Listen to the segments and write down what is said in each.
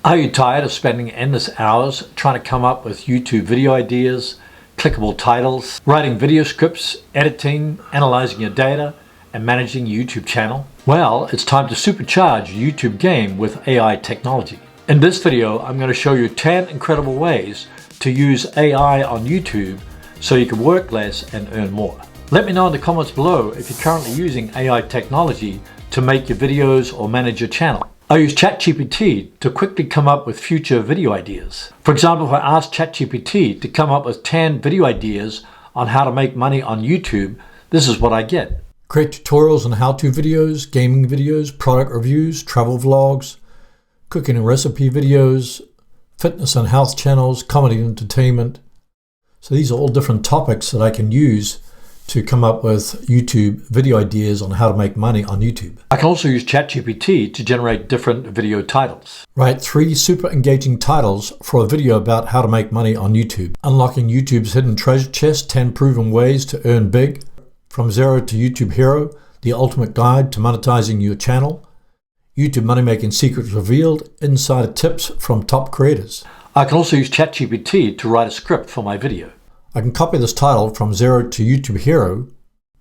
Are you tired of spending endless hours trying to come up with YouTube video ideas, clickable titles, writing video scripts, editing, analyzing your data, and managing your YouTube channel? Well, it's time to supercharge your YouTube game with AI technology. In this video, I'm going to show you 10 incredible ways to use AI on YouTube so you can work less and earn more. Let me know in the comments below if you're currently using AI technology to make your videos or manage your channel. I use ChatGPT to quickly come up with future video ideas. For example, if I ask ChatGPT to come up with 10 video ideas on how to make money on YouTube, this is what I get. Create tutorials and how-to videos, gaming videos, product reviews, travel vlogs, cooking and recipe videos, fitness and health channels, comedy and entertainment. So these are all different topics that I can use to come up with YouTube video ideas on how to make money on YouTube. I can also use ChatGPT to generate different video titles. Write 3 super engaging titles for a video about how to make money on YouTube. Unlocking YouTube's hidden treasure chest, 10 proven ways to earn big. From zero to YouTube hero, the ultimate guide to monetizing your channel. YouTube money-making secrets revealed, insider tips from top creators. I can also use ChatGPT to write a script for my video. I can copy this title from zero to YouTube hero,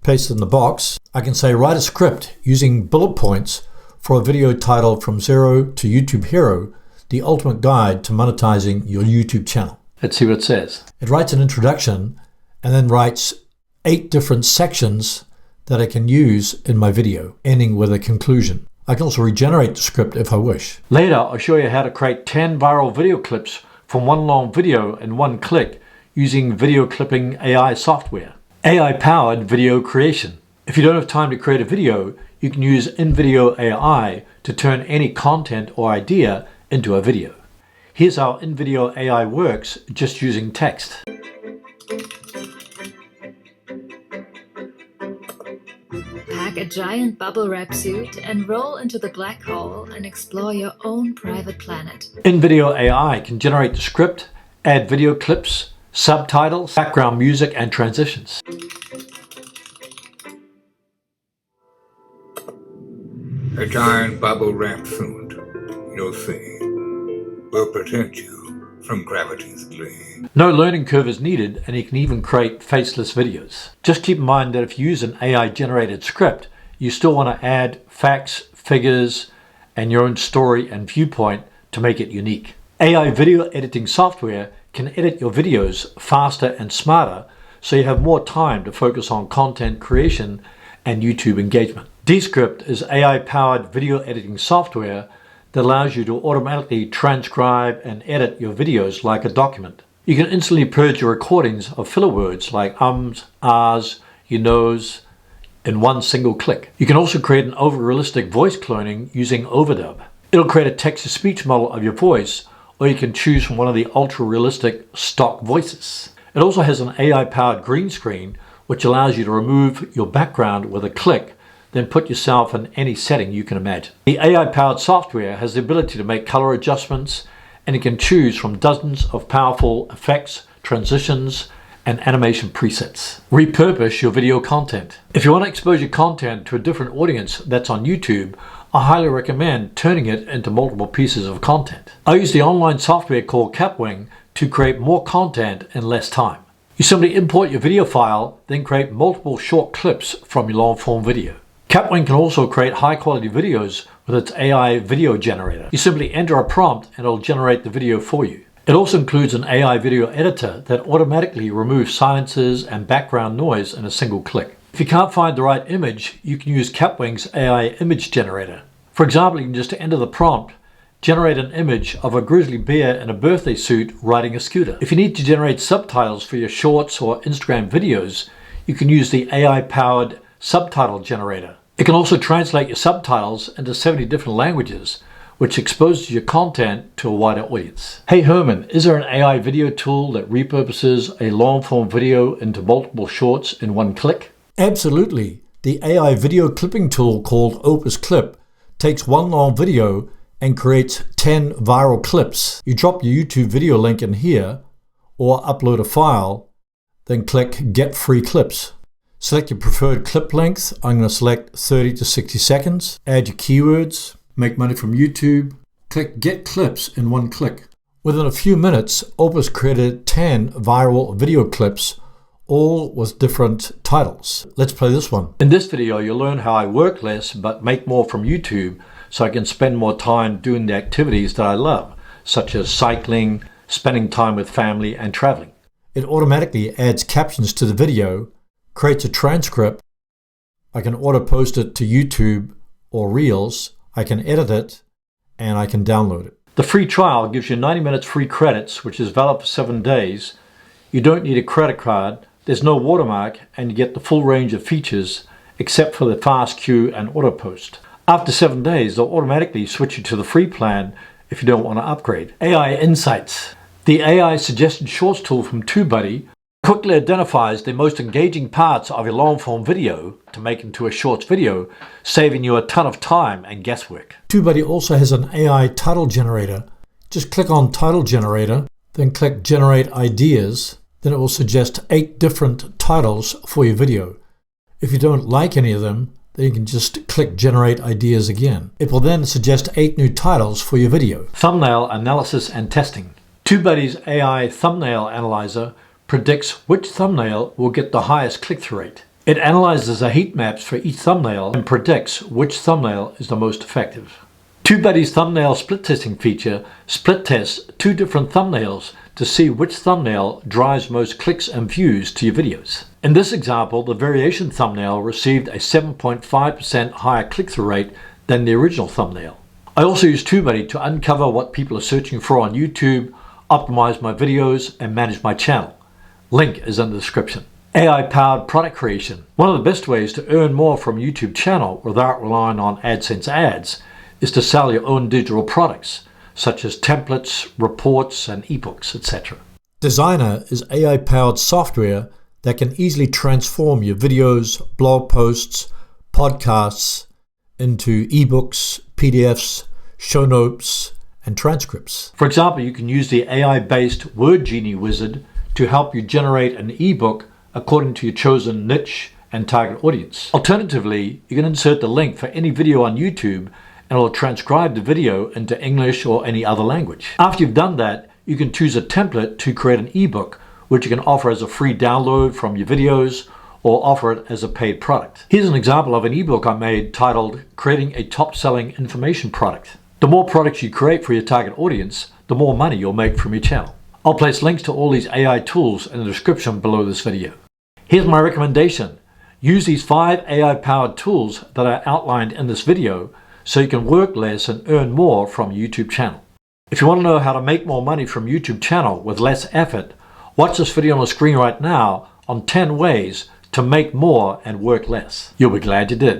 paste it in the box. I can say write a script using bullet points for a video titled From Zero to YouTube Hero, the ultimate guide to monetizing your YouTube channel. Let's see what it says. It writes an introduction and then writes 8 different sections that I can use in my video, ending with a conclusion. I can also regenerate the script if I wish. Later, I'll show you how to create 10 viral video clips from one long video in one click using video clipping AI software. AI-powered video creation. If you don't have time to create a video, you can use in-video AI to turn any content or idea into a video. Here's how in-video AI works just using text. Pack a giant bubble wrap suit and roll into the black hole and explore your own private planet. In-video AI can generate the script, add video clips, subtitles, background music, and transitions. A giant bubble wrap suit, you'll see, will protect you from gravity's glee. No learning curve is needed, and you can even create faceless videos. Just keep in mind that if you use an AI-generated script, you still want to add facts, figures, and your own story and viewpoint to make it unique. AI video editing software can edit your videos faster and smarter, so you have more time to focus on content creation and YouTube engagement. Descript is AI-powered video editing software that allows you to automatically transcribe and edit your videos like a document. You can instantly purge your recordings of filler words like ums, ahs, you knows in one single click. You can also create an over-realistic voice cloning using overdub. It'll create a text-to-speech model of your voice, or you can choose from one of the ultra-realistic stock voices. It also has an AI-powered green screen, which allows you to remove your background with a click, then put yourself in any setting you can imagine. The AI-powered software has the ability to make color adjustments, and you can choose from dozens of powerful effects, transitions, and animation presets. Repurpose your video content. If you want to expose your content to a different audience that's on YouTube, I highly recommend turning it into multiple pieces of content. I use the online software called Capwing to create more content in less time. You simply import your video file, then create multiple short clips from your long-form video. Capwing can also create high-quality videos with its AI video generator. You simply enter a prompt and it'll generate the video for you. It also includes an AI video editor that automatically removes silences and background noise in a single click. If you can't find the right image, you can use Capwing's AI image generator. For example, you can just enter the prompt, generate an image of a grizzly bear in a birthday suit riding a scooter. If you need to generate subtitles for your shorts or Instagram videos, you can use the AI-powered subtitle generator. It can also translate your subtitles into 70 different languages, which exposes your content to a wider audience. Hey Herman, is there an AI video tool that repurposes a long-form video into multiple shorts in one click? Absolutely. The AI video clipping tool called Opus Clip takes one long video and creates 10 viral clips. You drop your YouTube video link in here or upload a file, then click Get Free Clips. Select your preferred clip length. I'm going to select 30 to 60 seconds. Add your keywords, make money from YouTube, Click Get Clips in one click. Within a few minutes, Opus created 10 viral video clips, all with different titles. Let's play this one. In this video, you'll learn how I work less but make more from YouTube so I can spend more time doing the activities that I love, such as cycling, spending time with family, and traveling. It automatically adds captions to the video, creates a transcript. I can auto-post it to YouTube or Reels. I can edit it, and I can download it. The free trial gives you 90 minutes free credits, which is valid for 7 days. You don't need a credit card, there's no watermark, and you get the full range of features except for the fast queue and auto post. After 7 days, they'll automatically switch you to the free plan if you don't want to upgrade. AI Insights. The AI suggested shorts tool from TubeBuddy quickly identifies the most engaging parts of your long-form video to make into a shorts video, saving you a ton of time and guesswork. TubeBuddy also has an AI title generator. Just click on Title Generator, then click Generate Ideas. Then it will suggest 8 different titles for your video. If you don't like any of them, then you can just click Generate Ideas again. It will then suggest 8 new titles for your video. Thumbnail Analysis and Testing. TubeBuddy's AI Thumbnail Analyzer predicts which thumbnail will get the highest click-through rate. It analyzes the heat maps for each thumbnail and predicts which thumbnail is the most effective. TubeBuddy's thumbnail split testing feature split tests 2 different thumbnails to see which thumbnail drives most clicks and views to your videos. In this example, the variation thumbnail received a 7.5% higher click-through rate than the original thumbnail. I also use TubeBuddy to uncover what people are searching for on YouTube, optimize my videos, and manage my channel. Link is in the description. AI-powered product creation. One of the best ways to earn more from a YouTube channel without relying on AdSense ads is to sell your own digital products, such as templates, reports, and ebooks, etc. Designrr is AI-powered software that can easily transform your videos, blog posts, podcasts into ebooks, PDFs, show notes, and transcripts. For example, you can use the AI-based Word Genie wizard to help you generate an ebook according to your chosen niche and target audience. Alternatively, you can insert the link for any video on YouTube and it will transcribe the video into English or any other language. After you've done that, you can choose a template to create an ebook, which you can offer as a free download from your videos or offer it as a paid product. Here's an example of an ebook I made titled Creating a Top-Selling Information Product. The more products you create for your target audience, the more money you'll make from your channel. I'll place links to all these AI tools in the description below this video. Here's my recommendation. Use these 5 AI-powered tools that are outlined in this video so you can work less and earn more from your YouTube channel. If you want to know how to make more money from YouTube channel with less effort, watch this video on the screen right now on 10 ways to make more and work less. You'll be glad you did.